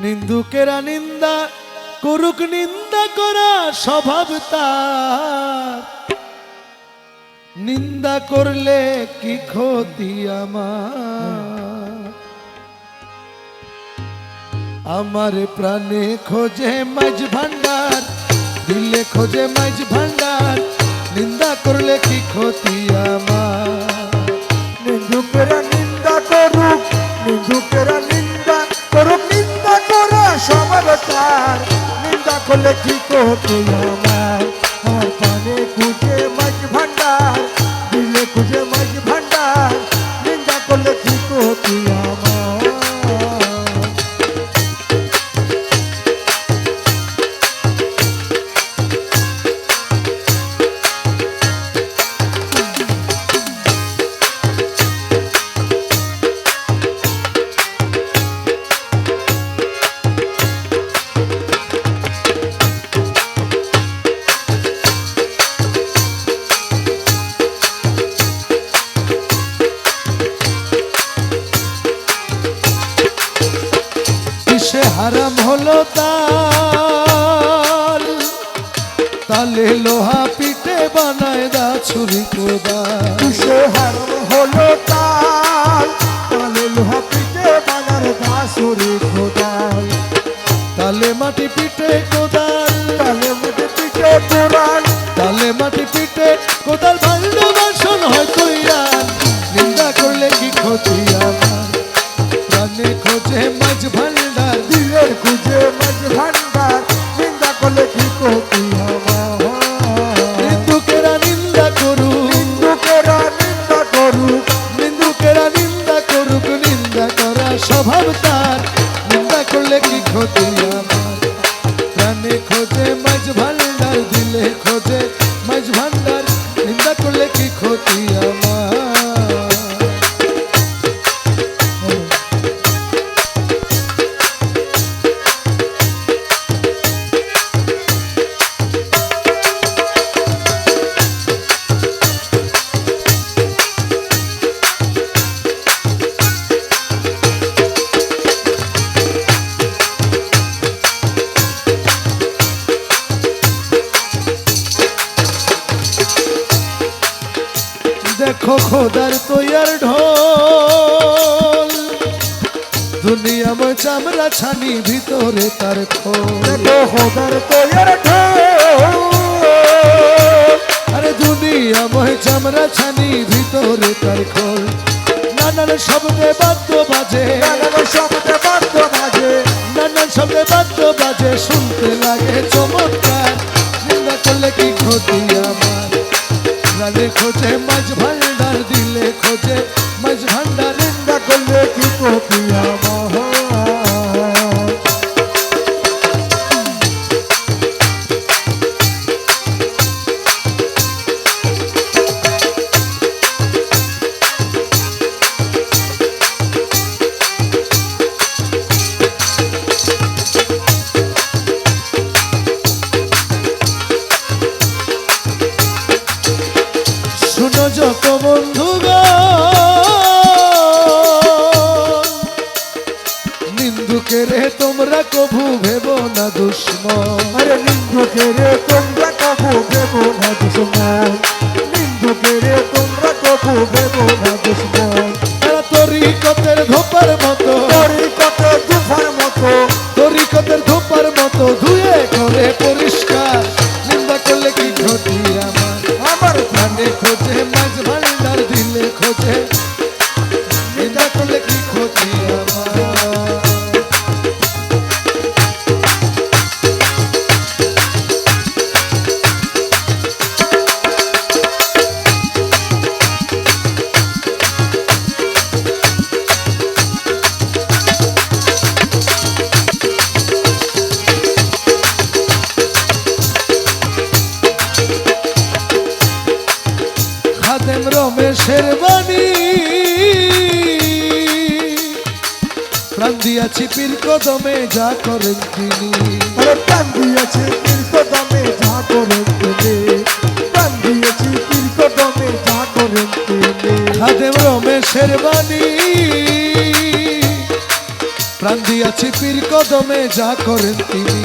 নিন্দুকেরা নিন্দা করুক, নিন্দা করা স্বভাব তার। নিন্দা করলে কি ক্ষতি আমার? আমার প্রাণে খোঁজে মাঝ ভান্ডার, দিলে খোঁজে মাঝ ভান্ডার। নিন্দা করলে কি ক্ষতি আমার? নিন্দুকেরা নিন্দা করুক, নিন্দুকেরা নিন্দা করুক, নিন্দা করা স্বভাব তার। নিন্দা করলে কি ক্ষতি আমার? আমার প্রাণে খুঁজে মাঝ ভান্ডার, দিলে খুঁজে মাঝ ভান্ডার। নিন্দা করলে কি ক্ষতি আমার? হারাম হলো তাল, তালে লোহা পিঠে বানায় দা ছুরি কোদাল। কিসে হারাম হলো তাল, তালে লোহা পিঠে বানার দা ছুরি কোদাল। তালে মাটি পিঠে কোদাল, তালে মাটি পিঠে কোদাল, তালে মাটি পিঠে কোদাল। ভাণ্ড বাসন হয় কইরান, নিন্দা করলে কি ক্ষতি আমার? প্রাণে খোঁজে মাঝ ভান্ডার, দিলের খুঁজে মাঝ ভান্ডার। নিন্দা করলে কি ক্ষতি আমার? নিন্দুকেরা নিন্দা করুক, নিন্দুকেরা নিন্দা করুক, নিন্দুকেরা নিন্দা করুক। নিন্দা করা স্বভাব তার। নিন্দা করলে কি ক্ষতি আমার? প্রাণে খোঁজে মাঝ ভান্ডার, দিলে খোঁজে মাঝ ভান্ডার। নিন্দা করলে কি ক্ষতি আমার? দেখো খোদার তৈয়ার ঢোল, দুনিয়াময় চামড়া ছানি, ভিতরে তার খোল। দেখো খোদার তৈয়ার ঢোল, আরে দুনিয়াময় চামড়া ছানি, ভিতরে তার খোল। নানান শব্দে বাদ্য বাজে, নানান শব্দে বাদ্য বাজে, নানান শব্দে বাদ্য বাজে। শুনতে লাগে চমৎকার। নিন্দা করলে কি ক্ষতি আমার? প্রাণে খোঁজে মাঝ ভান্ডার, দিলে খোঁজে মাঝ ভান্ডার। নিন্দা করলে কি ক্ষতি আমার? শুনো যত বন্ধুগণ, নিন্দুকেরে তোমরা কভু ভেব না দুশ্মন। আরে নিন্দুকেরে তোমরা কবু দেব না দুশ্মন, নিন্দুকেরে তোমরা কবু দেব না দুশ্মন। তারা তরিকতের ধোপার মতো, তরিকতের দুফার মতো, তরিকতের ধোপার মতো ধুয়ে করে পরিষ্কার। নিন্দা করলে কি ক্ষতি আমার? আমার প্রাণে খোঁজে মাঝ ভান্ডার, দিলে খোঁজে। নিন্দা করলে কি ক্ষতি আমার? খাদেম রমেশের বাণী, প্রাণ দিয়াছি পীর কদমে, যা করেন তিনি। আরে প্রাণ দিয়েছি পীর কদমে, যা করেন তিনি। প্রাণ দিয়েছি পীর কদমে, যা করেন তিনি। খাদেম রমেশের বাণী, প্রাণ দিয়াছি পীর কদমে যা করেন তিনি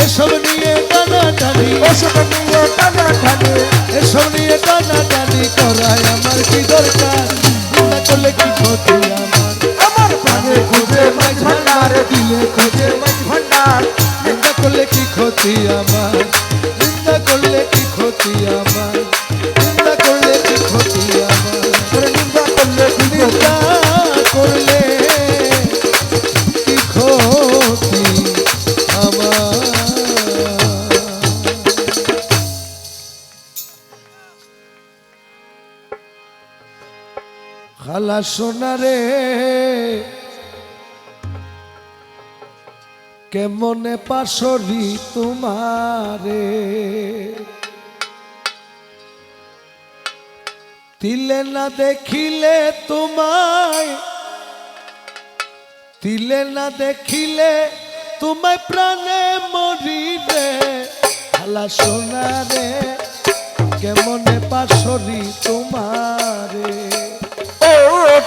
এসব নিয়ে টানাটানি ওসব নিয়ে টানাটানি এসব নিয়ে টানাটানি করায় আমার কি দরকার না করলে কি ক্ষতি আমার আমার প্রাণে খুঁজে মাঝ ভান্ডার দিলে খোঁজে মাঝ ভান্ডার নিন্দা করলে কি ক্ষতি আমার নিন্দা করলে কি ক্ষতি আমার নিন্দা করলে কি ক্ষতি আমার নিন্দা করলে নিন্দা করলে কি ক্ষতি আমার খালা সোনারে কেমনে পাশরি তোমারে তিলে না দেখিলে তোমায় তিলে না দেখিলে তোমায় প্রাণে মরিলে খালা সোনারে কেমনে পাশরি তোমারে ও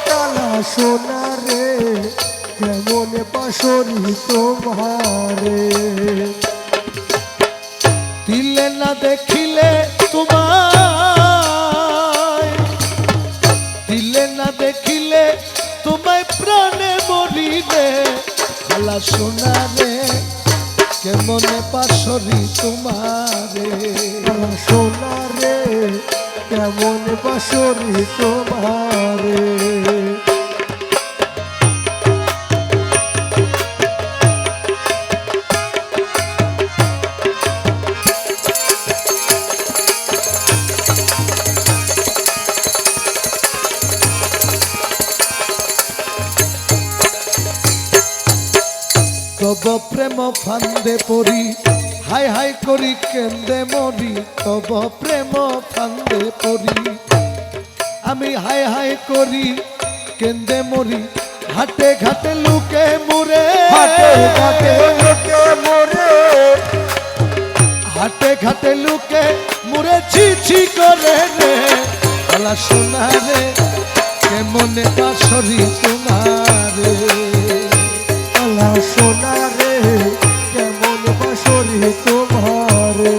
কালা সোনা রে কেমন পাশরি তোমারে দিলে না দেখিলে তোমায় দিলে না দেখিলে তোমায় প্রাণে মরিলে খালা সোনারে কেমনে পাশরি তোমারে কালা সোনা রে কেমন পাশরি তোমারে তব প্রেম ফান্দে পড়ি হাই হাই করি কেন্দে মরি তব প্রেম ফান্দে পড়ি আমি হাই হাই করি কেন্দে মরি ঘাটে ঘাটে লুকে মুরে হাতে হাতে লোকে মোরে ঘাটে ঘাটে লুকে মুরে ছি ছি করে রে কালা সোনা রে কেমনে পাশরি তোমারে কালা সোনা রে কেমন পাশরি তোমারে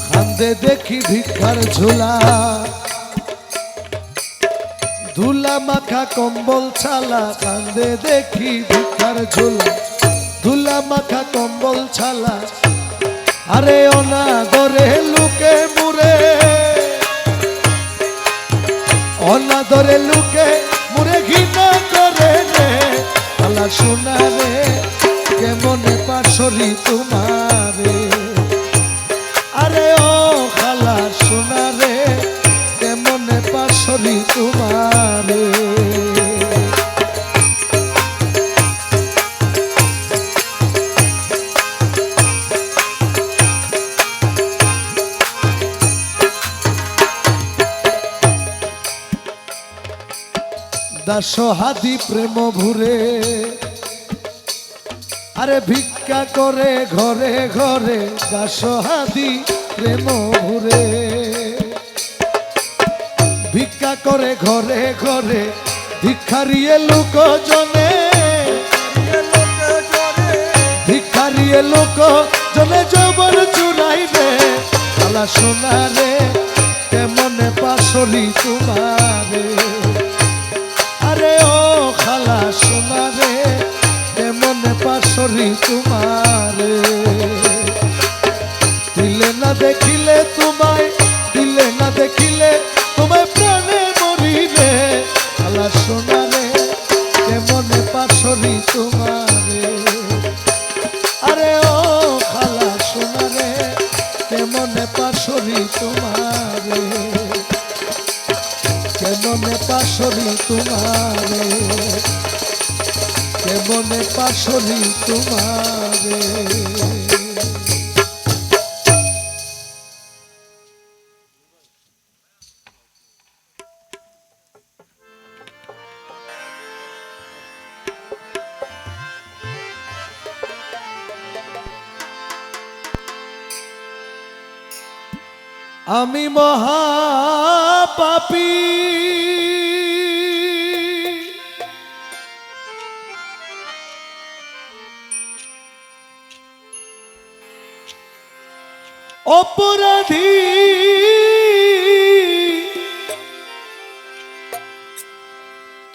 কান্দে দেখি ভিক্ষার ঝোলা ধুলা মাখা কম্বল ছালা কান্দে দেখি ভিক্ষার ঝোলা ধুলা মাখা কম্বল ছালা আরে অনাদরে লুকে মুরে অনাদরে লুকে মুরে ঘৃণা করে রে কালা সোনা রে কেমনে পাশরি তোমারে আরে ও খালা সোনা রে কেমনে পাশরি তোমারে দাসহাদি প্রেম ভুরে আরে ভিক্ষা করে ঘরে ঘরে দাসহাদি প্রেম ভুরে ভিক্ষা করে ঘরে ঘরে ভিক্ষারিয়ে লোক জনে ভিক্ষারিয়ে লোক জনে যৌবন চুরাইবে কালা সোনা রে কেমনে পাশরি তোমারে আরে ও খালা সোনা রে কেমনে পাশরি তোমারে দিলে না দেখিলে তোমায় দিলে না দেখিলে তোমায় প্রাণে মরিলে খালা সোনা রে কেমনে পাশরি তোমারে আরে ও খালা সোনা রে কেমনে পাশরি তোমারে কেমনে পাশরি তোমারে কেমনে পাশরি তোমারে আমি মহাপাপী অপরাধী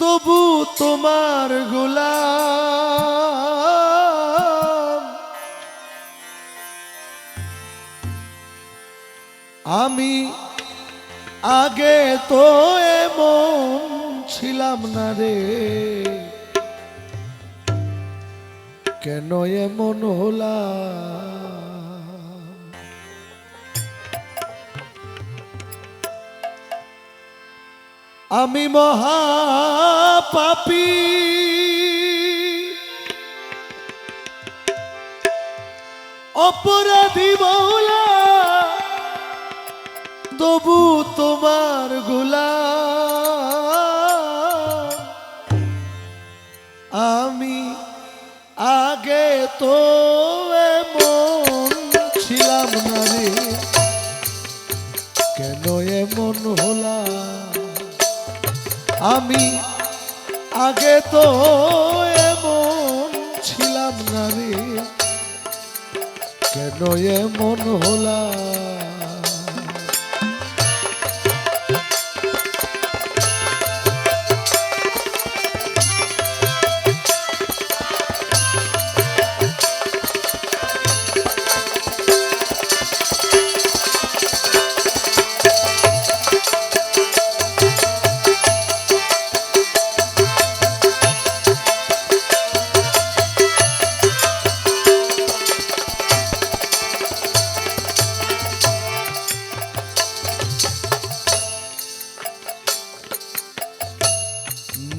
তবু তোমার গোলাম আমি আগে তো এমন ছিলাম না রে কেন এমন হলাম আমি মহাপাপী অপরাধী মৌলা তবু তোমার গোলাম আমি আগে তো এমন ছিলাম না রে কেন এমন হলাম আমি আগে তো এমন ছিলাম না রে কেন এমন হলাম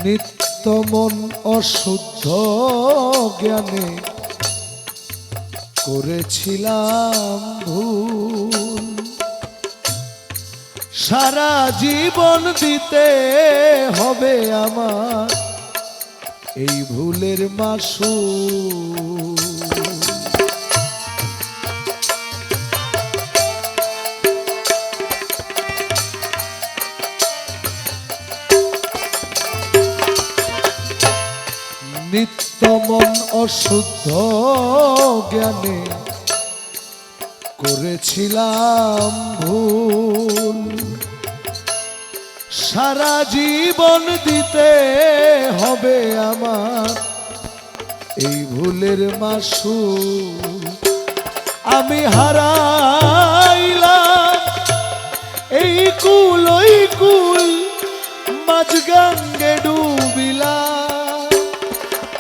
নিত্য মন অশুদ্ধ জ্ঞানে করেছিলাম ভুল সারা জীবন দিতে হবে আমার এই ভুলের মাসুল নিত্য মন অশুদ্ধ জ্ঞানে করেছিলাম ভুল সারা জীবন দিতে হবে আমার এই ভুলের মাসুল আমি হারাইলাম এই কুল ওই কুল মাঝ গঙ্গে ডুবিলাম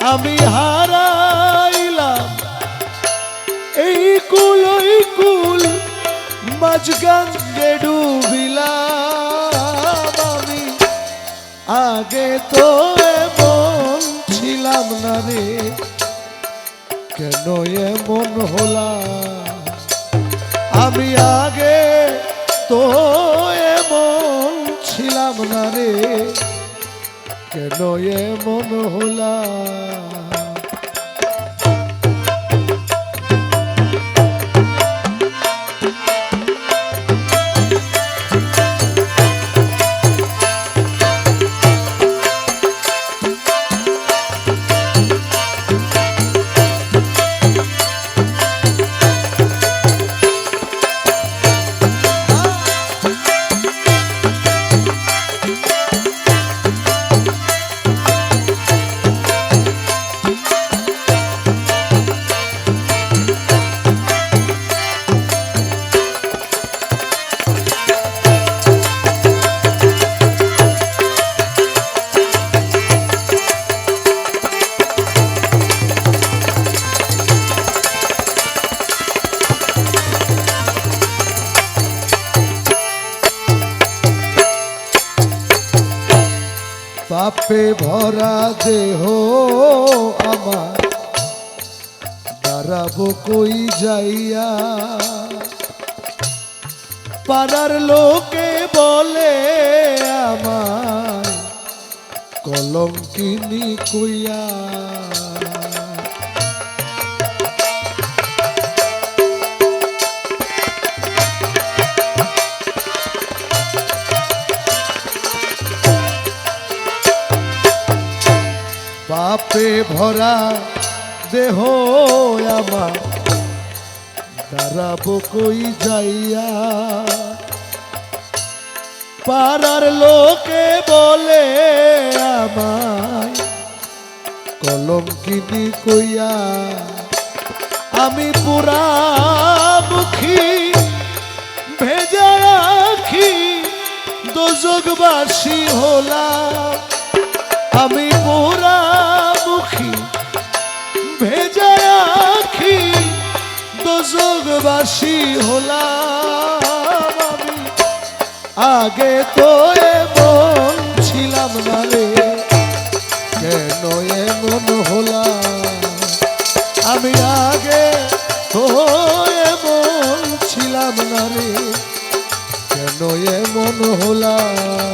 আমি হারাইলাম এই কুল ওই কুল মাঝ গঙ্গে ডুবিলাম আমি আগে তো এমন ছিলাম না রে কেন এমন হলাম আমি আগে তো এমন ছিলাম না রে কেন এমন হলাম পাপে ভরা দেহ আমার দাঁড়াবো কই যাইয়া পাড়ার লোকে বলে আমায় কলঙ্কিনী কইয়া পাপে ভরা দেহ আমার দাঁড়াবো কই যাইয়া পাড়ার লোকে বলে আমায় কলঙ্কিনী কইয়া আমি পুরা মুখী ভেজা রাখি দোজগবাসী হলাম আমি পুরা মুখী ভেজা রাখি দোজগবাসী হলাম আমি আগে তো এমন ছিলাম না রে কেন এমন হলাম আমি আগে তো এমন ছিলাম না রে কেন এমন হলাম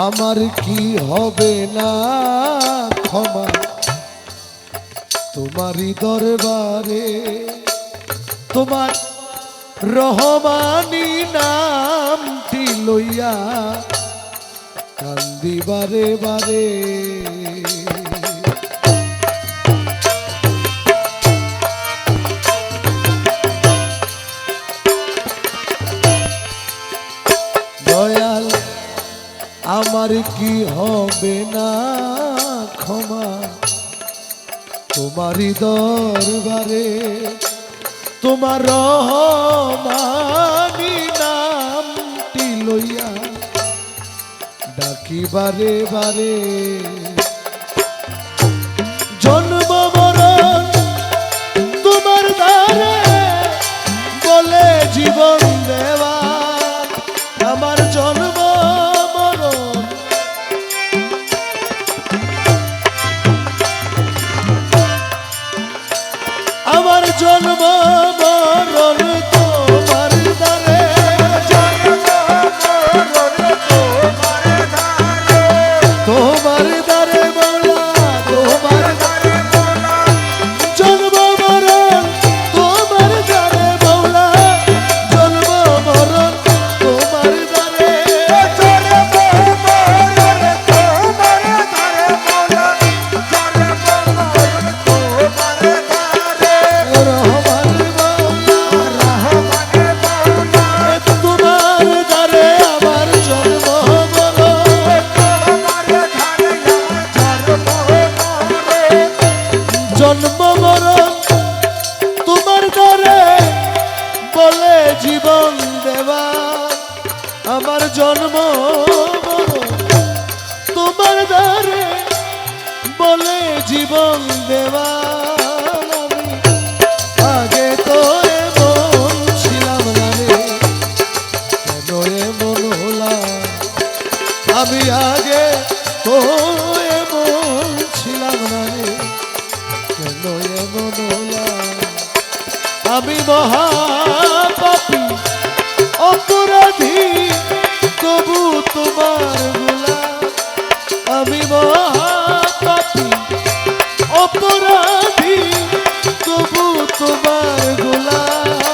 আমার কি হবে না ক্ষমা তোমারই দরবারে তোমার রহমানি নামটি লইয়া কান্দি বারে বারে দয়াল আমার কি হবে না ক্ষমা তোমারই দরবারে তোমার রহমানি নামটি লইয়া ডাকি বারে বারে জন্ম মরণ তোমার দ্বারে বলে জীবন দেওয়া আমার জন্ম মরণ আমার জন্ম মরণ তোমার দ্বারে তোমার দ্বারে বলা তোমার জন্ম মরণ তোমার দ্বারে বলা জন্ম মরণ তোমার দ্বারে রহমান মওলা তোমার দ্বারে আমার জন্ম মরণ জন্ম মরণ তোমার দ্বারে বলে জীবন দেবা আমার জন্ম মরণ তোমার দ্বারে বলে জীবন দেবা আমি আগে তো এমন ছিলাম না রে কেন এমন হলাম আমি আগে তো এমন ছিলাম না রে কেন এমন হলাম আমি মহাপাপী অপরাধী তবু তোমার গোলাম আমি মহাপাপী অপরাধী তবু তোমার গোলাম